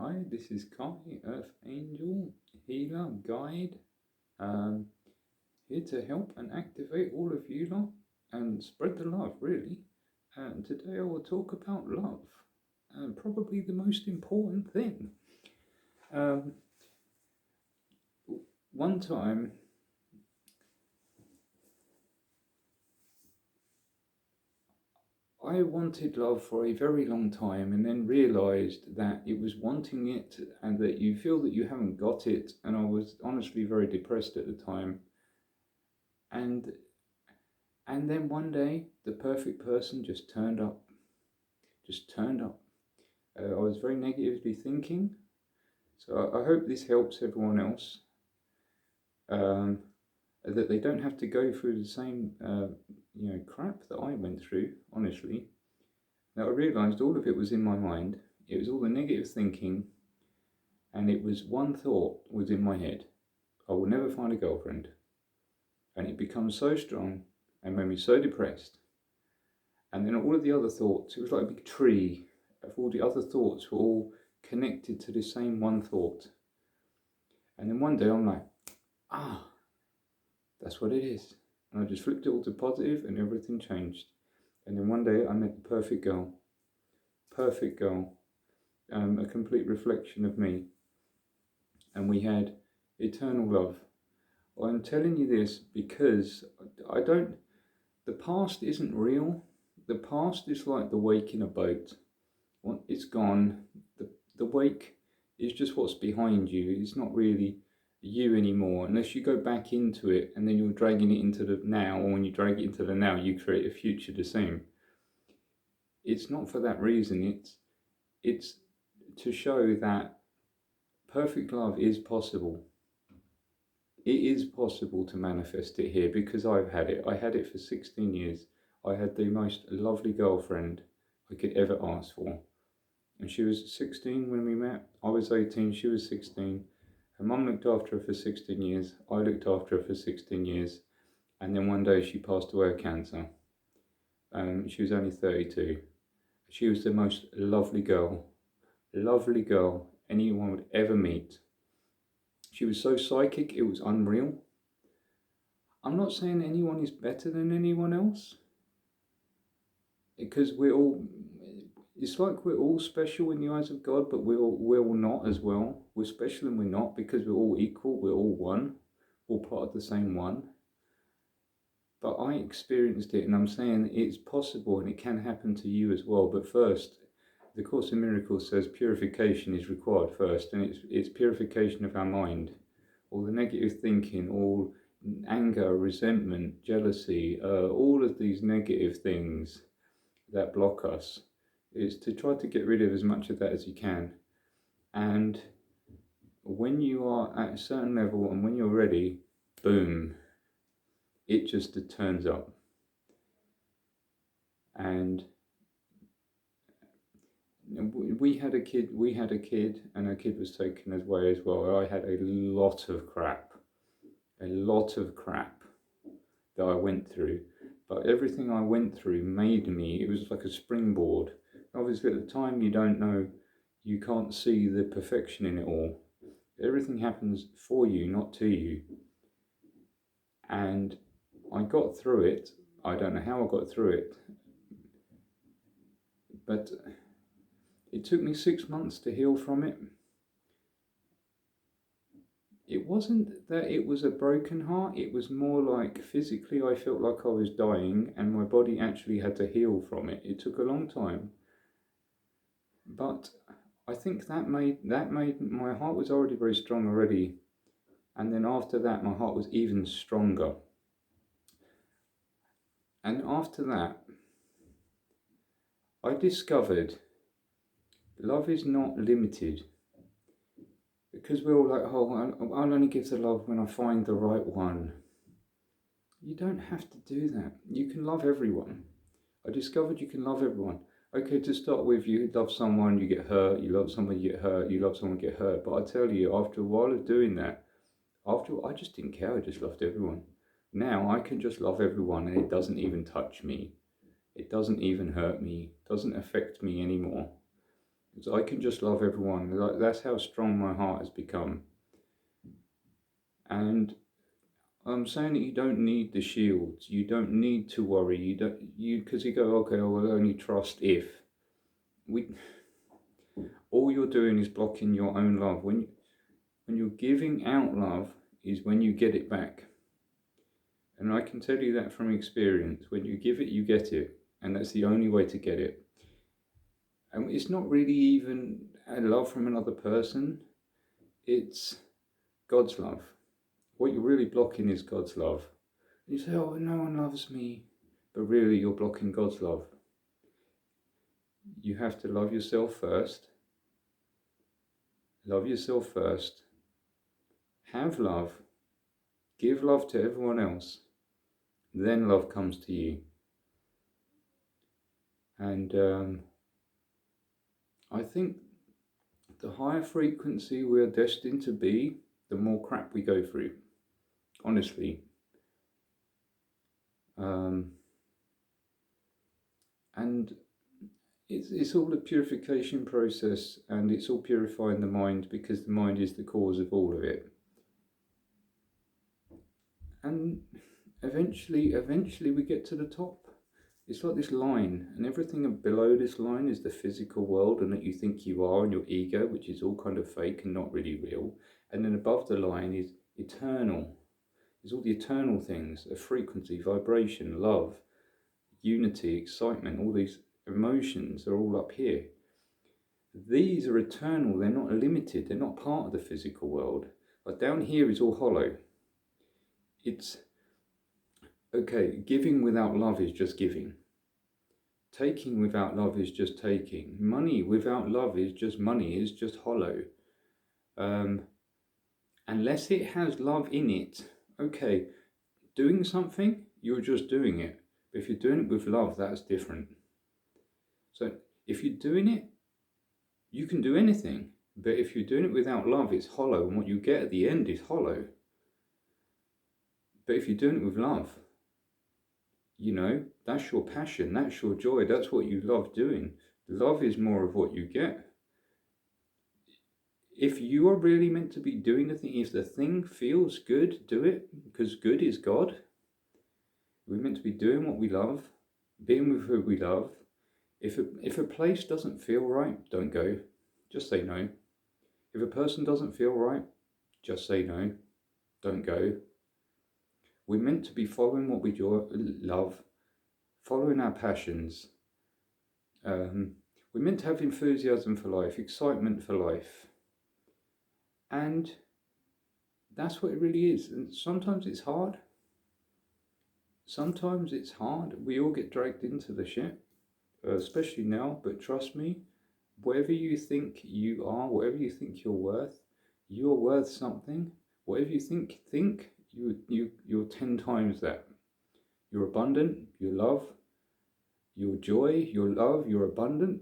Hi, this is Kai, Earth Angel, Healer, Guide, here to help and activate all of you lot and spread the love, really. And today I will talk about love, probably the most important thing. One time, I wanted love for a very long time and then realised that it was wanting it and that you feel that you haven't got it, and I was honestly very depressed at the time. And then one day, the perfect person just turned up. I was very negatively thinking, so I hope this helps everyone else. That they don't have to go through the same, crap that I went through. Honestly, now I realised all of it was in my mind. It was all the negative thinking, and it was one thought was in my head: I will never find a girlfriend. And it becomes so strong and made me so depressed. And then all of the other thoughts, it was like a big tree of all the other thoughts were all connected to the same one thought. And then one day I'm like, that's what it is. And I just flipped it all to positive and everything changed. And then one day I met the perfect girl, a complete reflection of me. And we had eternal love. I'm telling you this because the past isn't real. The past is like the wake in a boat. It's gone. The wake is just what's behind you. It's not really you anymore, unless you go back into it and then you're dragging it into the now, or when you drag it into the now, you create a future the same. It's not for that reason. It's to show that perfect love is possible. It is possible to manifest it here because I've had it. I had it for 16 years. I had the most lovely girlfriend I could ever ask for. And she was 16 when we met. I was 18, she was 16. Her mum looked after her for 16 years. I looked after her for 16 years. And then one day she passed away of cancer. She was only 32. She was the most lovely girl anyone would ever meet. She was so psychic, it was unreal. I'm not saying anyone is better than anyone else, because it's like we're all special in the eyes of God, but we're all not as well. We're special and we're not, because we're all equal, we're all one, all part of the same one. But I experienced it, and I'm saying it's possible and it can happen to you as well. But first, the Course in Miracles says purification is required first, and it's purification of our mind. All the negative thinking, all anger, resentment, jealousy, all of these negative things that block us, is to try to get rid of as much of that as you can. And when you are at a certain level and when you're ready, boom, it just turns up. And we had a kid, and our kid was taken away as well. I had a lot of crap that I went through. But everything I went through made me, it was like a springboard. Obviously at the time you don't know, you can't see the perfection in it all. Everything happens for you, not to you. And I got through it. I don't know how I got through it, but it took me 6 months to heal from it. It wasn't that it was a broken heart, it was more like physically I felt like I was dying and my body actually had to heal from it. It took a long time. But I think that made my heart was already very strong already. And then after that my heart was even stronger. And after that I discovered love is not limited. Because we're all like, I'll only give the love when I find the right one. You don't have to do that. You can love everyone. I discovered you can love everyone. Okay, to start with, you love someone, you get hurt. You love someone, you get hurt. You love someone, get hurt. But I tell you, after a while of doing that, I just didn't care. I just loved everyone. Now I can just love everyone and it doesn't even touch me. It doesn't even hurt me. It doesn't affect me anymore. It's, I can just love everyone. That's how strong my heart has become. And I'm saying that you don't need the shields. You don't need to worry. You don't, because you go, okay, I will only trust if. All you're doing is blocking your own love. When you're giving out love is when you get it back. And I can tell you that from experience. When you give it, you get it. And that's the only way to get it. And it's not really even a love from another person. It's God's love. What you're really blocking is God's love. You say, oh, no one loves me. But really, you're blocking God's love. You have to love yourself first. Love yourself first. Have love. Give love to everyone else. Then love comes to you. And I think the higher frequency we're destined to be, the more crap we go through. Honestly. And it's all a purification process, and it's all purifying the mind, because the mind is the cause of all of it. And eventually we get to the top. It's like this line, and everything below this line is the physical world, and that you think you are, and your ego, which is all kind of fake and not really real. And then above the line is eternal. It's all the eternal things, a frequency, vibration, love, unity, excitement, all these emotions are all up here. These are eternal, they're not limited, they're not part of the physical world. But down here is all hollow. It's, okay, giving without love is just giving. Taking without love is just taking. Money without love is just money, is just hollow. Unless it has love in it, okay, doing something, you're just doing it. But if you're doing it with love, that's different. So if you're doing it, you can do anything. But if you're doing it without love, it's hollow. And what you get at the end is hollow. But if you're doing it with love, you know, that's your passion, that's your joy, that's what you love doing. Love is more of what you get. If you are really meant to be doing the thing, if the thing feels good, do it, because good is God. We're meant to be doing what we love, being with who we love. If a place doesn't feel right, don't go. Just say no. If a person doesn't feel right, just say no. Don't go. We're meant to be following what we love, following our passions. We're meant to have enthusiasm for life, excitement for life. And that's what it really is. And sometimes it's hard. Sometimes it's hard. We all get dragged into the shit, especially now. But trust me, whatever you think you are, whatever you think you're worth something. Whatever you think, you're 10 times that. You're abundant, you love, your joy, your love, you're abundant.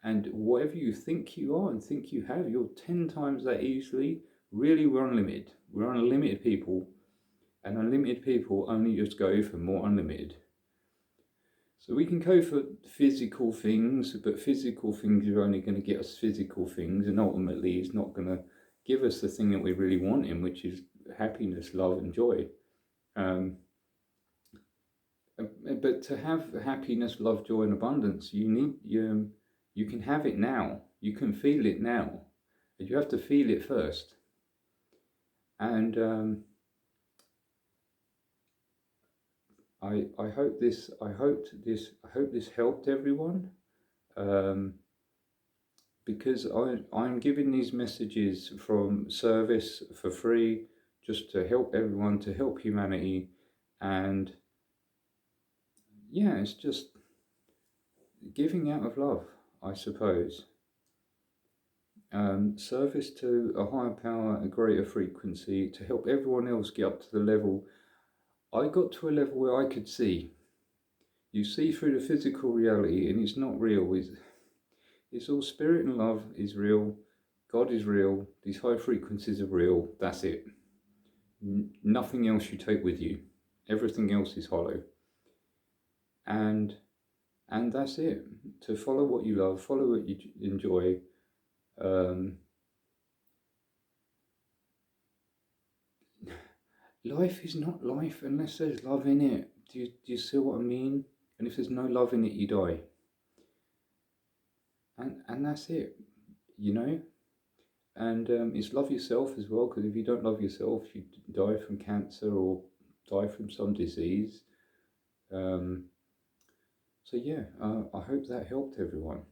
And whatever you think you are and think you have, you're 10 times that easily. Really, we're unlimited. We're unlimited people. And unlimited people only just go for more unlimited. So we can go for physical things, but physical things are only going to get us physical things, and ultimately it's not going to give us the thing that we really want in, which is happiness, love, and joy. But to have happiness, love, joy, and abundance, you can have it now. You can feel it now, but you have to feel it first. And I hope this helped everyone, because I'm giving these messages from service for free, just to help everyone, to help humanity. And yeah, it's just giving out of love, I suppose. Service to a higher power, a greater frequency, to help everyone else get up to the level. I got to a level where I could see. You see through the physical reality, and it's not real. It's all spirit, and love is real. God is real. These high frequencies are real. That's it. Nothing else you take with you. Everything else is hollow. And And that's it. To follow what you love, follow what you enjoy. Life is not life unless there's love in it. Do you see what I mean? And if there's no love in it, you die. And that's it, you know. And it's love yourself as well, because if you don't love yourself, you die from cancer or die from some disease. So yeah, I hope that helped everyone.